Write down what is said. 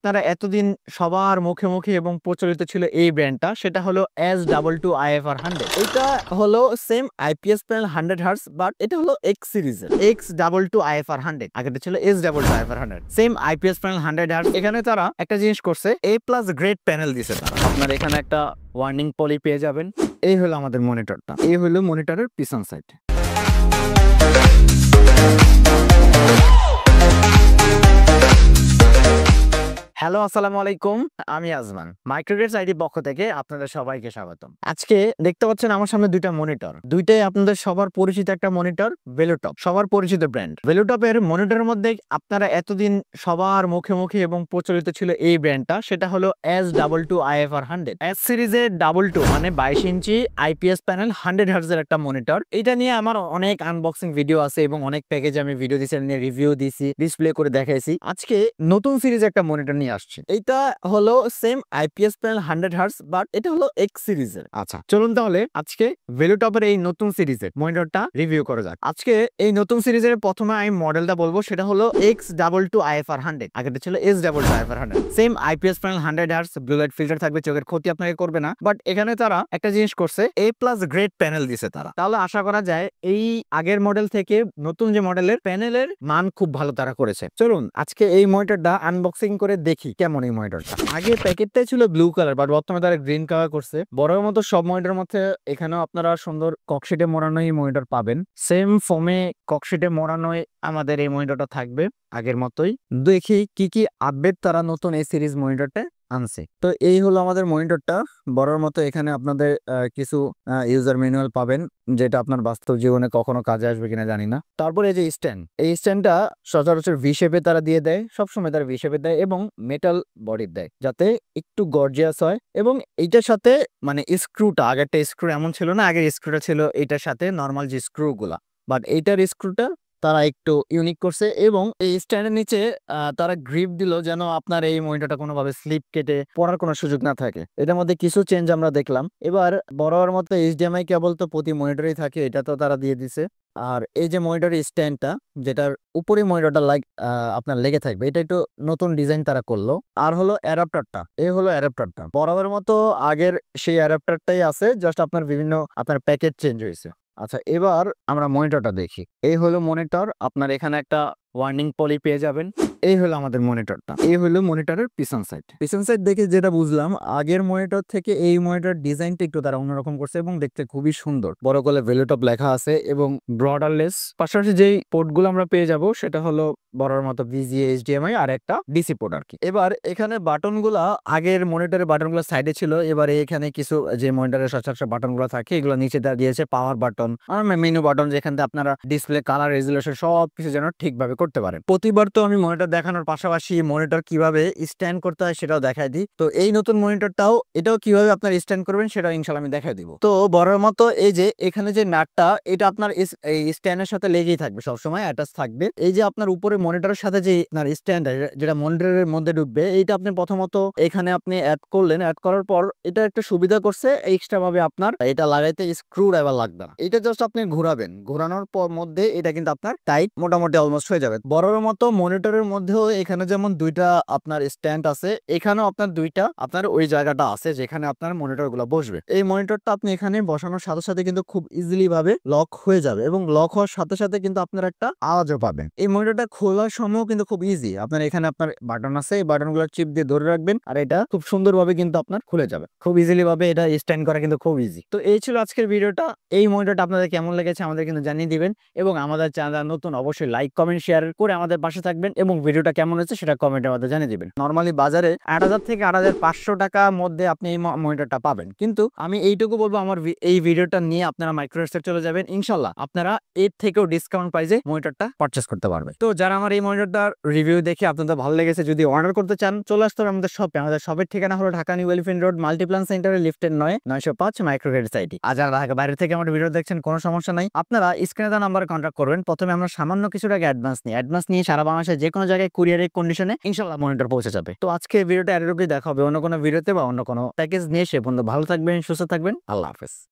আপনারা এতদিন সবার মুখে মুখে এবং প্রচলিত ছিল এই ব্র্যান্ডটা, সেটা হলো S22IFR 100। এটা হলো same IPS panel 100 hertz, but এটা হলো এক্স সিরিজের X22IFR 100। আগেটা ছিল S22IFR 100, same IPS panel 100 hertz. এখানে তারা একটা জিনিস করছে, A+ গ্রেড প্যানেল দিছে তারা। আপনার এখানে একটা ওয়ার্নিং পলি পেয়ে যাবেন। এই হলো আমাদের মনিটরটা, এই হলো মনিটরের পিছন সাইড। হ্যালো, আসসালামু আলাইকুম। আমি আজমান, মাইক্রোগ্রেডস আইডি পক্ষ থেকে আপনাদের সবাইকে স্বাগতম। আজকে দেখতে পাচ্ছেন আমার সামনে দুইটা মনিটর, দুইটাই আপনাদের সবার পরিচিত একটা মনিটর, ভেলোটপ, সবার পরিচিত ব্র্যান্ড। ভেলোটপের মনিটরের মধ্যে আপনারা এতদিন সবার মুখে মুখে এবং প্রচলিত ছিল এই ব্র্যান্ডটা, সেটা হলো S22IFR 100। এস সিরিজের 22 মানে 22 ইঞ্চি আইপিএস প্যানেল 100 হার্টজ এর একটা মনিটর। এটা নিয়ে আমার অনেক আনবক্সিং ভিডিও আছে এবং অনেক প্যাকেজে আমি ভিডিও দিয়েছি, নিয়ে রিভিউ দিয়েছি, ডিসপ্লে করে দেখাইছি। আজকে নতুন সিরিজ একটা মনিটর নিয়ে আসছে। এটা হলো same IPS panel 100 hertz, but এটা হলো এক্স সিরিজের। আচ্ছা, চলুন তাহলে আজকে ভেলোটপের এই নতুন সিরিজের মনিটরটা রিভিউ করা যাক। আজকে এই নতুন সিরিজের প্রথমে আমি মডেলটা বলবো, সেটা হলো X22IFR 100। আগেটা ছিল S22IFR 100, same IPS panel 100 hertz, blue light filter থাকবে, চোখের ক্ষতি আপনাকে করবে না। বাট এখানে তারা একটা জিনিস করছে, A+ গ্রেড প্যানেল দিছে তারা। তাহলে আশা করা যায় এই আগের মডেল থেকে নতুন যে মডেলের প্যানেলের মান খুব ভালো তারা করেছে। চলুন আজকে এই মনিটরটা আনবক্সিং করে দেখি কেমন এই মনিটরটা। আগে প্যাকেটটাই ছিল ব্লু কালার, বাট বর্তমানে তারা গ্রিন কালার করছে। বড়ের মতো সব মনিটরের মধ্যে এখানেও আপনারা সুন্দর ককশিটে মোড়ানো এই মনিটর পাবেন। সেম ফোমে ককশিটে মোড়ানোই আমাদের এই মনিটরটা থাকবে আগের মতোই। দেখি কি কি আপডেট তারা নতুন এই সিরিজ মনিটরটা আনছে। তো এই হলো আমাদের মনিটরটা। বড়র মতো এখানে আপনাদের কিছু ইউজার ম্যানুয়াল পাবেন, যেটা আপনার বাস্তব জীবনে কখনো কাজে আসবে কিনা জানি না। তারপর এই যে স্ট্যান্ড, এই স্ট্যান্ডটা সচরাচর ভি শেপে তারা দিয়ে দেয়, সবসময় তারা ভি শেপে দেয় এবং মেটাল বডির দেয়, যাতে একটু গর্জিয়াস হয়। এবং এইটার সাথে মানে স্ক্রুটা, আগেরটা স্ক্রু এমন ছিল না, আগের স্ক্রুটা ছিল এইটার সাথে নর্মাল যে স্ক্রু গুলা, বাট এইটার স্ক্রুটা তারা একটু ইউনিক করছে। এবং এই স্ট্যান্ডের নিচে তারা গ্রিপ দিল, যেন আপনার এই মনিটরটা কোনোভাবে স্লিপ কেটে পড়ার কোনো সুযোগ না থাকে। এটার মধ্যে কিছু চেঞ্জ আমরা দেখলাম। এবার বরাবর মতো এইচডিএমআই কেবল তো প্রতি মনিটরেই থাকে, এটা তো তারা দিয়ে দিছে। আর এই যে মনিটরের স্ট্যান্ডটা, যেটার উপরে মনিটরটা আপনার লেগে থাকবে, এটা একটু নতুন ডিজাইন তারা করলো। আর হলো অ্যাডাপ্টারটা, এই হলো অ্যাডাপ্টারটা বরাবর মতো আগের সেই অ্যাডাপ্টারটাই আছে, জাস্ট আপনার বিভিন্ন আপনার প্যাকেজ চেঞ্জ হয়েছে। আচ্ছা, এবার আমরা মনিটরটা দেখি। এই হলো মনিটর, আপনার এখানে একটা ওয়ার্নিং পলি পেয়ে যাবেন। এই হলো আমাদের মনিটরটা, এই হলো মনিটরের পিছন সাইড। পিছন সাইড দেখে যেটা বুঝলাম, আগের মনিটর থেকে এই মনিটর ডিজাইনটা একটু তারা অন্যরকম করছে এবং দেখতে খুবই সুন্দর। বড় করে ভেলোটপ লেখা আছে এবং ব্রডারলেস। পাশাপাশি যেই পোর্টগুলো আমরা পেয়ে যাব, সেটা হলো বড়র মতো ভিজিএ, এইচডিএমআই আর একটা ডিসি পোর্ট আর কি। এবার এখানে বাটনগুলা, আগের মনিটরের বাটনগুলো সাইডে ছিল, এবারে এখানে কিছু যে মনিটরের সচরাচর বাটনগুলো থাকে, এগুলো নিচে দেওয়া দিয়েছে। পাওয়ার বাটন আর মেনু বাটন, যেখান থেকে আপনারা ডিসপ্লে, কালার, রেজুলেশন সবকিছু যেন ঠিকভাবে করতে পারেন। প্রতিবার তো আমি মনিটর দেখানোর পাশাপাশি মনিটর কিভাবে স্ট্যান্ড করতে হয় সেটাও দেখাই দিই। তো এই নতুন মনিটরটাও, এটাও কিভাবে আপনার স্ট্যান্ড করবেন সেটাও ইনশাল্লাহ আমি দেখাই দিব। তো বড়ের মতো এই যে এখানে যে নাটটা, এটা আপনার এই স্ট্যান্ডের সাথে লেগেই থাকবে, সবসময় অ্যাটাচ থাকবে। এই যে আপনার উপরে মনিটরের সাথে যে আপনার স্ট্যান্ড, যেটা মনিটরের মধ্যে ঢুকবে, এইটা আপনি প্রথমত এখানে আপনি অ্যাড করলেন। অ্যাড করার পর এটা একটা সুবিধা করছে, এক্সট্রা ভাবে আপনার এটা লাগাইতে স্ক্রু ড্রাইভার লাগবে না। এটা জাস্ট আপনি ঘোরাবেন, ঘোরানোর পর মধ্যে এটা কিন্তু আপনার টাইট মোটামুটি অলমোস্ট হয়ে যাবে। বড়ের মতো মনিটরের মধ্যেও এখানে যেমন দুইটা আপনার স্ট্যান্ড আছে, এখানেও আপনার দুইটা আপনার ওই জায়গাটা আছে যেখানে আপনার মনিটর গুলো বসবে। এই মনিটরটা আপনি এখানে বসানোর সাথে সাথে কিন্তু খুব ইজিলি ভাবে লক হয়ে যাবে এবং লক হওয়ার সাথে সাথে কিন্তু আপনার একটা আওয়াজও পাবেন। এই মনিটরটা খোলার সময় কিন্তু খুব ইজি। আপনার এখানে আপনার বাটন আছে, এই বাটনগুলো চিপ দিয়ে ধরে রাখবেন আর এটা খুব সুন্দরভাবে কিন্তু আপনার খুলে যাবে। খুব ইজিলি ভাবে এটা স্ট্যান্ড করা কিন্তু খুব ইজি। তো এই ছিল আজকের ভিডিওটা। এই মনিটরটা আপনাদের কেমন লেগেছে আমাদের কিন্তু জানিয়ে দিবেন এবং আমাদের চ্যানেল নতুন, অবশ্যই লাইক, কমেন্ট, শেয়ার করে আমাদের পাশে থাকবেন এবং ভিডিওটা কেমন হয়েছে সেটা কমেন্টের মধ্যে জানিয়ে দিবেন। নরমালি বাজারে ৮,০০০ থেকে ৮,৫০০ টাকার মধ্যে আপনি এই মনিটরটা পাবেন, কিন্তু আমি এইটুকু বলবো, আমার এই ভিডিওটা নিয়ে আপনারা মাইক্রোস্টের চলে যাবেন, ইনশাল্লাহ আপনারা এর থেকেও ডিসকাউন্ট প্রাইসে মনিটরটা পারচেস করতে পারবেন। তো যারা আমার এই মনিটরটার রিভিউ দেখে আপনাদের ভালো লেগেছে, যদি অর্ডার করতে চান, চলে আসতে হবে আমাদের শপে। আমাদের শপের ঠিকানা হলো Dhaka new elephant road, Multiplan সেন্টারে, লিফটের 905 মাইক্রোগ্রেডস আইডি। আর যারা ঢাকা বাইরে থেকে আমার ভিডিও দেখছেন, কোনো সমস্যা নাই, আপনারা স্ক্রিনে দেওয়া নাম্বারে কন্ট্যাক্ট করবেন। প্রথমে আমরা সামান্য কিছু টাকা অ্যাডভান্স নিয়ে সারা বাংলাদেশে যে কোনো জায়গায় কুরিয়ারের কন্ডিশনে ইনশাল্লাহ মনিটর পৌঁছে যাবে। তো আজকে ভিডিওটা এর উপরে দেখা হবে অন্য কোনো ভিডিওতে বা অন্য কোনো প্যাকেজ নিয়ে। সে পর্যন্ত ভালো থাকবেন, সুস্থ থাকবেন, আল্লাহ হাফেজ।